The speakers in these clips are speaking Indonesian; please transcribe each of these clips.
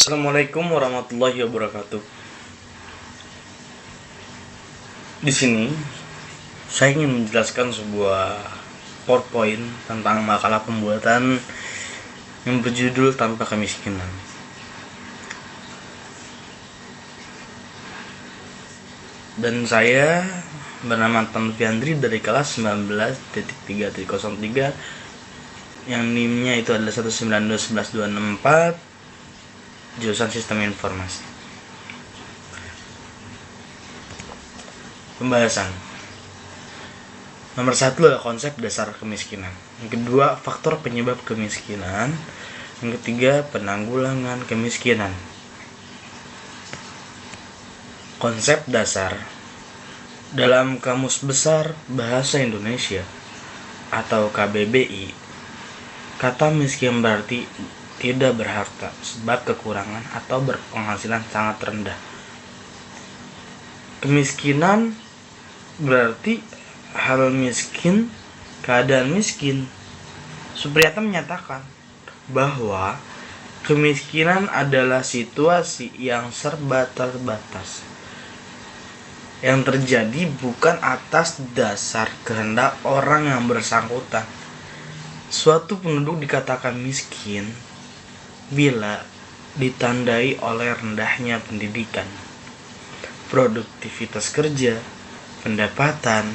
Assalamualaikum warahmatullahi wabarakatuh. Di sini saya ingin menjelaskan sebuah PowerPoint tentang makalah pembuatan yang berjudul Tanpa Kemiskinan. Dan saya bernama Tan Fiandri dari kelas 19.3.03 yang NIM-nya itu adalah 192.11264, jurusan Sistem Informasi. Pembahasan nomor 1 adalah konsep dasar kemiskinan. Yang kedua, faktor penyebab kemiskinan. Yang ketiga, penanggulangan kemiskinan. Konsep dasar dalam Kamus Besar Bahasa Indonesia atau KBBI, kata miskin berarti tidak berharta sebab kekurangan atau berpenghasilan sangat rendah. Kemiskinan berarti hal miskin, keadaan miskin. Supriyatna menyatakan bahwa kemiskinan adalah situasi yang serba terbatas yang terjadi bukan atas dasar kehendak orang yang bersangkutan. Suatu penduduk dikatakan miskin bila ditandai oleh rendahnya pendidikan, produktivitas kerja, pendapatan,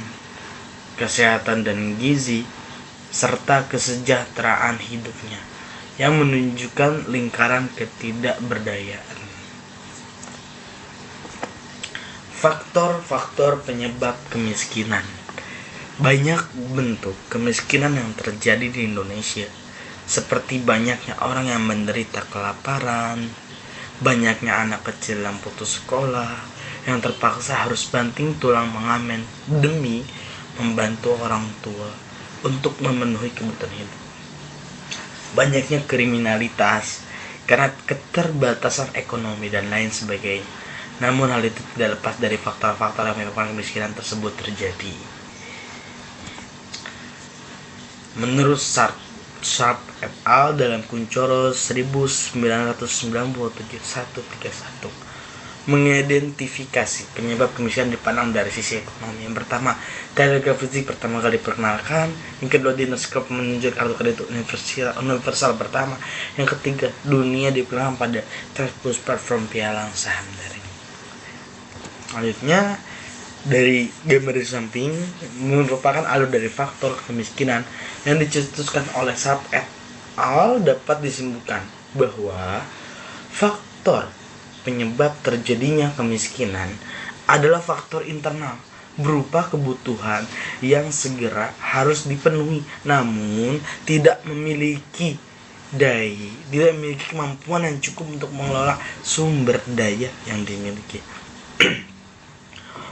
kesehatan dan gizi, serta kesejahteraan hidupnya yang menunjukkan lingkaran ketidakberdayaan. Faktor-faktor penyebab kemiskinan. Banyak bentuk kemiskinan yang terjadi di Indonesia, seperti banyaknya orang yang menderita kelaparan, banyaknya anak kecil yang putus sekolah, yang terpaksa harus banting tulang mengamen demi membantu orang tua untuk memenuhi kebutuhan hidup. Banyaknya kriminalitas karena keterbatasan ekonomi dan lain sebagainya. Namun hal itu tidak lepas dari faktor-faktor yang menyebabkan kemiskinan tersebut terjadi. Menurut Sharp et al. Dalam Kuncoro 1997-131 mengidentifikasi penyebab kemiskinan dipandang dari sisi ekonomi. Yang pertama, telegraf fisik pertama kali diperkenalkan. Yang kedua, dinoskop menunjuk kartu kredit universal pertama. Yang ketiga, dunia diperkenalkan pada Trustbus platform pialang saham daring. Selanjutnya, dari gambar di samping merupakan alur dari faktor kemiskinan yang dicetuskan oleh Sharp et al. Dapat disimpulkan bahwa faktor penyebab terjadinya kemiskinan adalah faktor internal berupa kebutuhan yang segera harus dipenuhi namun tidak memiliki kemampuan yang cukup untuk mengelola sumber daya yang dimiliki.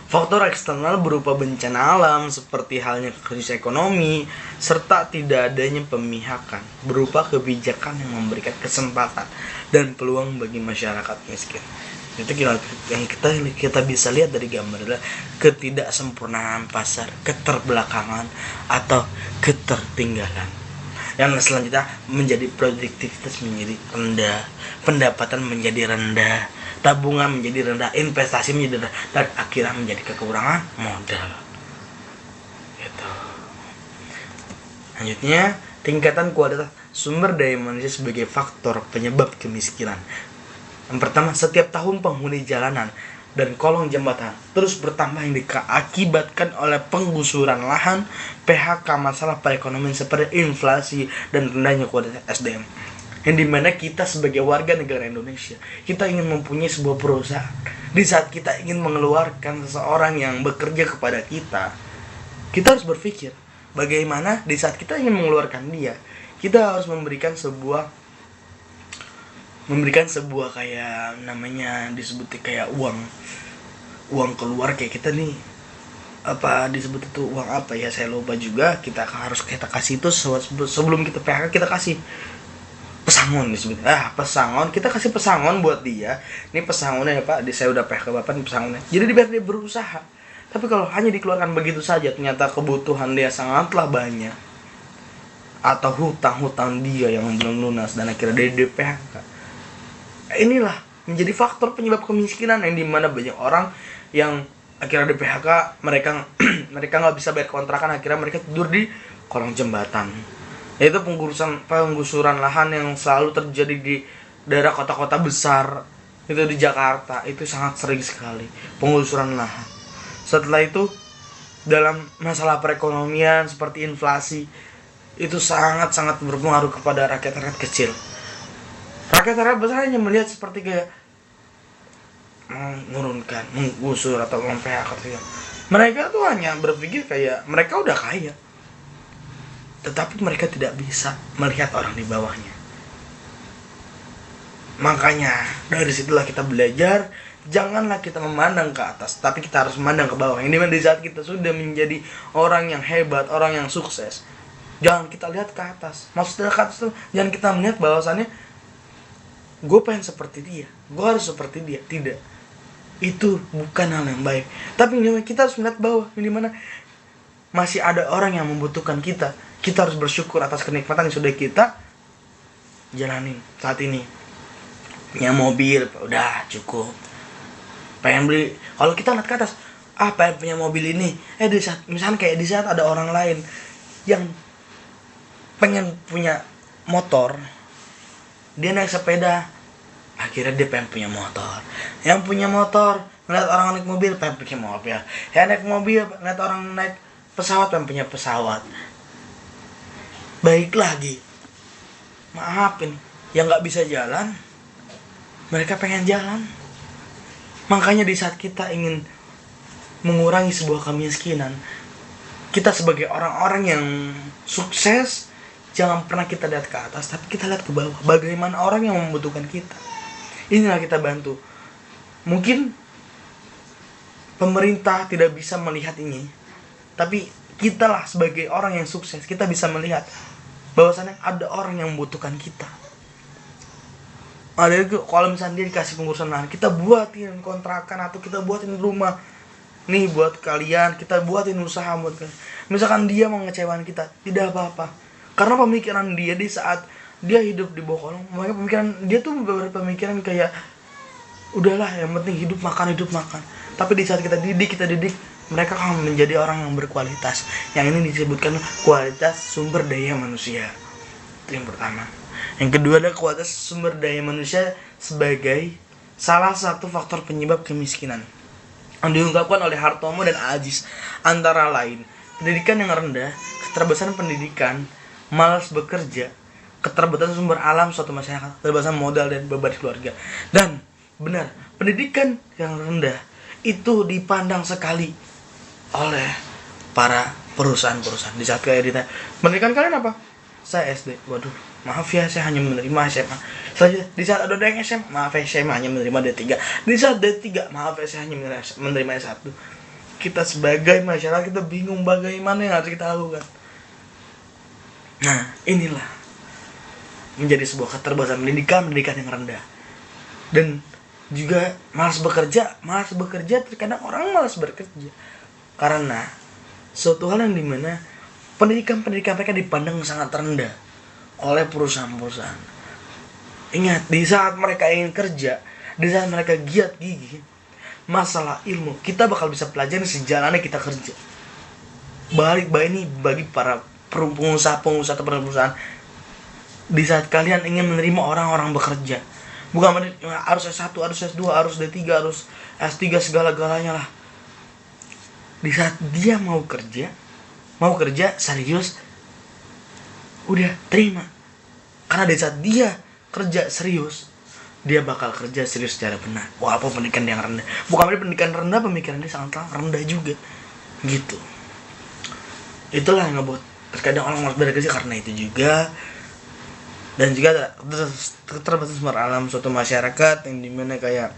Faktor eksternal berupa bencana alam seperti halnya krisis ekonomi serta tidak adanya pemihakan berupa kebijakan yang memberikan kesempatan dan peluang bagi masyarakat miskin. Itu yang kita bisa lihat dari gambar adalah ketidaksempurnaan pasar, keterbelakangan atau ketertinggalan. Yang selanjutnya menjadi produktivitas menjadi rendah, pendapatan menjadi rendah, tabungan menjadi rendah, investasi menjadi rendah, dan akhirnya menjadi kekurangan modal. Gitu. Selanjutnya, tingkatan kualitas sumber daya manusia sebagai faktor penyebab kemiskinan. Yang pertama, setiap tahun penghuni jalanan dan kolong jembatan terus bertambah yang diakibatkan oleh penggusuran lahan, PHK, masalah perekonomian seperti inflasi dan rendahnya kualitas SDM. Yang dimana kita sebagai warga negara Indonesia, kita ingin mempunyai sebuah perusahaan. Di saat kita ingin mengeluarkan seseorang yang bekerja kepada kita harus berpikir bagaimana di saat kita ingin mengeluarkan dia, kita harus memberikan sebuah kayak namanya disebut kayak uang keluar, kayak kita nih apa disebut itu uang apa ya, saya lupa juga. Kita harus kita kasih itu sebelum kita PHK, kita kasih pesangon disebut. Pesangon, kita kasih pesangon buat dia. Ini pesangonnya ya Pak, saya udah PHK Bapak, ini pesangonnya. Jadi biar dia berusaha. Tapi kalau hanya dikeluarkan begitu saja, ternyata kebutuhan dia sangatlah banyak, atau hutang-hutang dia yang belum lunas dan akhirnya dia di PHK, Inilah menjadi faktor penyebab kemiskinan, yang dimana banyak orang yang akhirnya di PHK, mereka mereka nggak bisa bayar kontrakan, akhirnya mereka tidur di kolong jembatan. Yaitu penggusuran lahan yang selalu terjadi di daerah kota-kota besar. Itu di Jakarta itu sangat sering sekali penggusuran lahan. Setelah itu dalam masalah perekonomian seperti inflasi, itu sangat-sangat berpengaruh kepada rakyat-rakyat kecil. Rakyat-rakyat besar hanya melihat seperti kayak mengurunkan, menggusur atau mem-PHK. Mereka tuh hanya berpikir kayak mereka udah kaya, tetapi mereka tidak bisa melihat orang di bawahnya. Makanya dari situlah kita belajar, janganlah kita memandang ke atas, tapi kita harus memandang ke bawah. Ini di saat kita sudah menjadi orang yang hebat, orang yang sukses, jangan kita lihat ke atas. Maksudnya ke atas tuh jangan kita melihat bahwasannya gue pengen seperti dia, gue harus seperti dia. Tidak, itu bukan hal yang baik. Tapi kita harus melihat bawah, ini mana masih ada orang yang membutuhkan kita. Kita harus bersyukur atas kenikmatan yang sudah kita jalanin saat ini. Punya mobil, udah cukup. Pengen beli, kalau kita lihat ke atas, pengen punya mobil ini. Di saat, misalnya kayak di saat ada orang lain yang pengen punya motor, dia naik sepeda, akhirnya dia pengen punya motor. Yang punya motor ngeliat orang naik mobil, pengen punya mobil. Yang naik mobil ngeliat orang naik pesawat, pengen punya pesawat. Baik lagi, maafin yang nggak bisa jalan, mereka pengen jalan. Makanya di saat kita ingin mengurangi sebuah kemiskinan, kita sebagai orang-orang yang sukses, jangan pernah kita lihat ke atas, tapi kita lihat ke bawah. Bagaimana orang yang membutuhkan kita, inilah kita bantu. Mungkin pemerintah tidak bisa melihat ini, tapi kita lah sebagai orang yang sukses, kita bisa melihat bahwasannya ada orang yang membutuhkan kita. Ada itu kalau misalnya dia dikasih pengurusan lahan, kita buatin kontrakan atau kita buatin rumah. Nih buat kalian, kita buatin usaha buat kalian. Misalkan dia mau ngecewain kita, tidak apa-apa. Karena pemikiran dia di saat dia hidup di bawah kolong, makanya pemikiran dia tuh berpemikiran kayak udahlah, yang penting hidup makan. Tapi di saat kita didik, mereka akan menjadi orang yang berkualitas. Yang ini disebutkan kualitas sumber daya manusia. Itu yang pertama. Yang kedua adalah kualitas sumber daya manusia sebagai salah satu faktor penyebab kemiskinan yang diungkapkan oleh Hartomo dan Aziz, antara lain pendidikan yang rendah, keterbatasan pendidikan, malas bekerja, keterbatasan sumber alam suatu masyarakat, keterbatasan modal dan beban keluarga. Dan benar, pendidikan yang rendah itu dipandang sekali oleh para perusahaan-perusahaan. Di saat kayak ditanya, pendidikan kalian apa? Saya SD. Waduh, maaf ya, saya hanya menerima SMA. Selanjutnya, di saat ada yang SMA, maaf ya, saya hanya menerima D3. Di saat D3, maaf ya, saya hanya menerima S1. Kita sebagai masyarakat, kita bingung bagaimana yang harus kita lakukan. Nah, inilah menjadi sebuah keterbatasan pendidikan yang rendah. Dan juga malas bekerja, terkadang orang malas bekerja karena suatu hal yang dimana pendidikan mereka dipandang sangat rendah oleh perusahaan-perusahaan. Ingat, di saat mereka ingin kerja, di saat mereka giat gigih, masalah ilmu kita bakal bisa pelajari sejalannya kita kerja. Ini bagi para pengusaha atau perusahaan, di saat kalian ingin menerima orang-orang bekerja, bukan harus S1, harus S2, harus D3, harus S3, segala-galanya lah. Di saat dia mau kerja serius, udah terima. Karena di saat dia kerja serius, dia bakal kerja serius secara benar. Walaupun pendidikan yang rendah, bukan berarti pendidikan rendah, pemikiran dia sangat rendah juga, gitu. Itulah yang ngebuat terkadang orang malas bekerja karena itu juga. Dan juga keterbatasan sumber alam suatu masyarakat, yang dimana kayak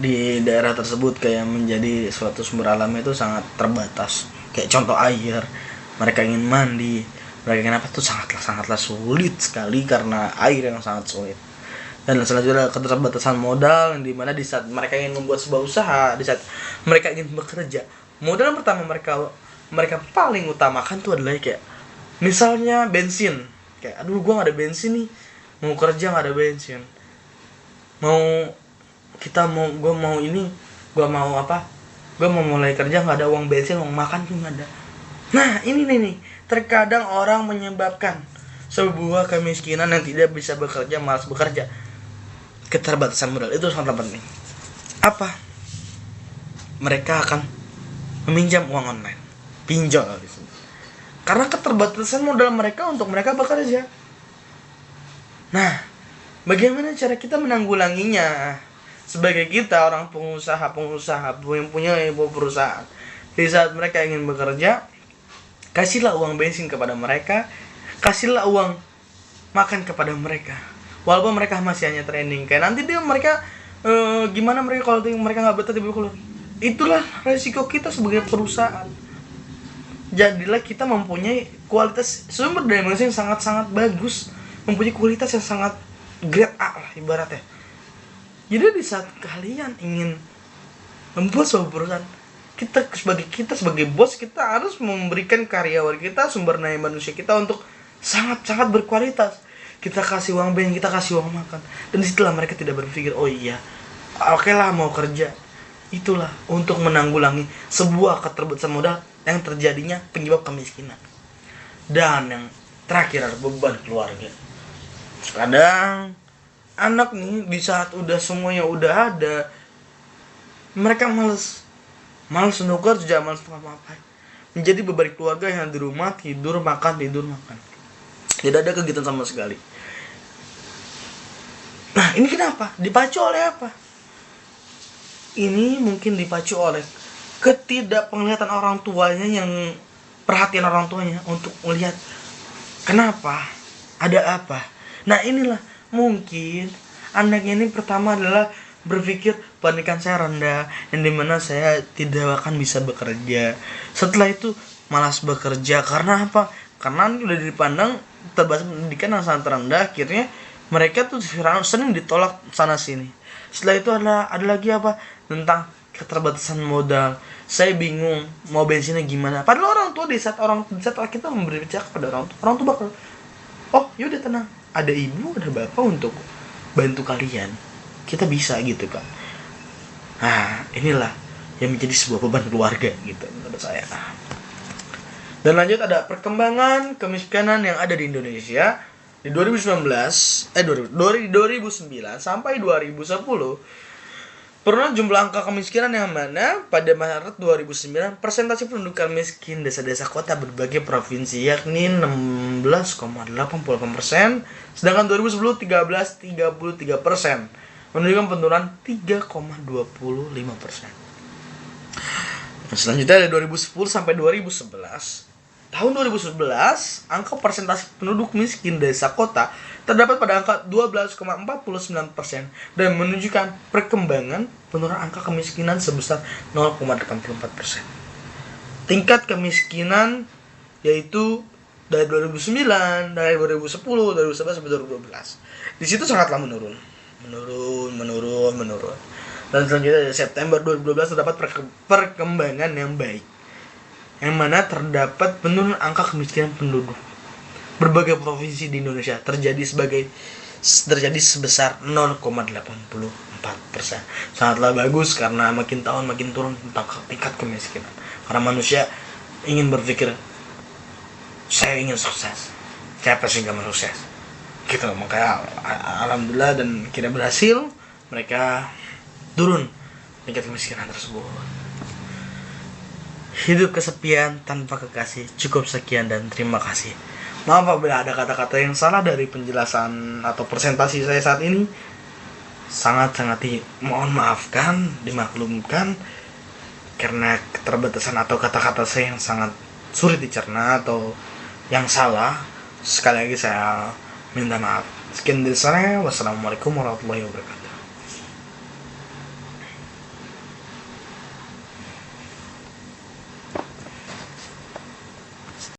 di daerah tersebut kayak menjadi suatu sumber alamnya itu sangat terbatas. Kayak contoh air, mereka ingin mandi, mereka ingin apa tuh sangatlah sulit sekali karena air yang sangat sulit. Dan selanjutnya keterbatasan modal, yang dimana di saat mereka ingin membuat sebuah usaha, di saat mereka ingin bekerja, modal yang pertama mereka paling utamakan tuh adalah kayak misalnya bensin. Kayak aduh, gue gak ada bensin nih, mau kerja nggak ada bensin, mau gue mau apa, gue mau mulai kerja nggak ada uang bensin, uang makan pun nggak ada. Nah ini nih, terkadang orang menyebabkan sebuah kemiskinan yang tidak bisa bekerja, malas bekerja. Keterbatasan modal itu sangat penting. Apa? Mereka akan meminjam uang online, pinjol di sini. Karena keterbatasan modal mereka untuk mereka bekerja. Nah, bagaimana cara kita menanggulanginya? Sebagai kita orang pengusaha yang punya perusahaan, di saat mereka ingin bekerja, kasihlah uang bensin kepada mereka, kasihlah uang makan kepada mereka. Walaupun mereka masih hanya training, kayak nanti mereka gimana mereka kalau mereka nggak betah tiba-tiba keluar. Itulah resiko kita sebagai perusahaan. Jadilah kita mempunyai kualitas sumber daya manusia yang sangat-sangat bagus, mempunyai kualitas yang sangat grade A lah ibaratnya. Jadi di saat kalian ingin membuat sebuah perusahaan, kita sebagai bos, kita harus memberikan karyawan kita, sumber daya manusia kita untuk sangat-sangat berkualitas. Kita kasih uang bensin, kita kasih uang makan, dan disitulah mereka tidak berpikir, oh iya, oke lah mau kerja. Itulah untuk menanggulangi sebuah keterbatasan modal yang terjadinya penyebab kemiskinan. Dan yang terakhir adalah beban keluarga. Kadang anak nih di saat udah semuanya udah ada, mereka males untuk kerja, males apa-apa. Menjadi beban keluarga yang di rumah tidur makan. Tidak ada kegiatan sama sekali. Nah ini kenapa? Dipacu oleh apa? Ini mungkin dipacu oleh ketidakpenglihatan orang tuanya, yang perhatian orang tuanya untuk melihat kenapa, ada apa. Nah inilah mungkin anaknya ini pertama adalah berpikir pendidikan saya rendah, yang dimana saya tidak akan bisa bekerja. Setelah itu malas bekerja karena apa? Karena udah dipandang terbatas pendidikan yang sangat rendah, akhirnya mereka tuh sering ditolak sana sini. Setelah itu ada lagi apa? Tentang keterbatasan modal. Saya bingung mau bensinnya gimana. Padahal orang tua di saat kita memberi bicara kepada orang tua bakal, oh yaudah tenang, ada ibu ada bapak untuk bantu kalian, kita bisa gitu kan. Nah inilah yang menjadi sebuah beban keluarga gitu menurut saya. Dan lanjut ada perkembangan kemiskinan yang ada di Indonesia di 2009 sampai 2010. Pernah jumlah angka kemiskinan yang mana pada Maret 2009 persentase penduduk miskin desa-desa kota berbagai provinsi yakni 16,88%, sedangkan 2010 13,33%, menunjukkan penurunan 3,25%. Selanjutnya dari 2010 sampai 2011. Tahun 2011, angka persentase penduduk miskin desa kota terdapat pada angka 12,49% dan menunjukkan perkembangan penurunan angka kemiskinan sebesar 0,84%. Tingkat kemiskinan yaitu dari 2009, dari 2010, 2011 sampai 2012. Di situ sangatlah menurun. Dan selanjutnya dari September 2012 terdapat perkembangan yang baik, yang mana terdapat penurunan angka kemiskinan penduduk. Berbagai provinsi di Indonesia terjadi sebesar 0,84%. Sangatlah bagus karena makin tahun makin turun tingkat kemiskinan. Karena manusia ingin berpikir, saya ingin sukses. Siapa sih nggak mau sukses? Gitu, makanya alhamdulillah dan kita berhasil, mereka turun tingkat kemiskinan tersebut. Hidup kesepian tanpa kekasih. Cukup sekian dan terima kasih. Maaf apabila ada kata-kata yang salah dari penjelasan atau presentasi saya saat ini. Sangat-sangat mohon maafkan, dimaklumkan karena keterbatasan atau kata-kata saya yang sangat sulit dicerna atau yang salah. Sekali lagi saya minta maaf. Sekian dari saya. Wassalamualaikum warahmatullahi wabarakatuh.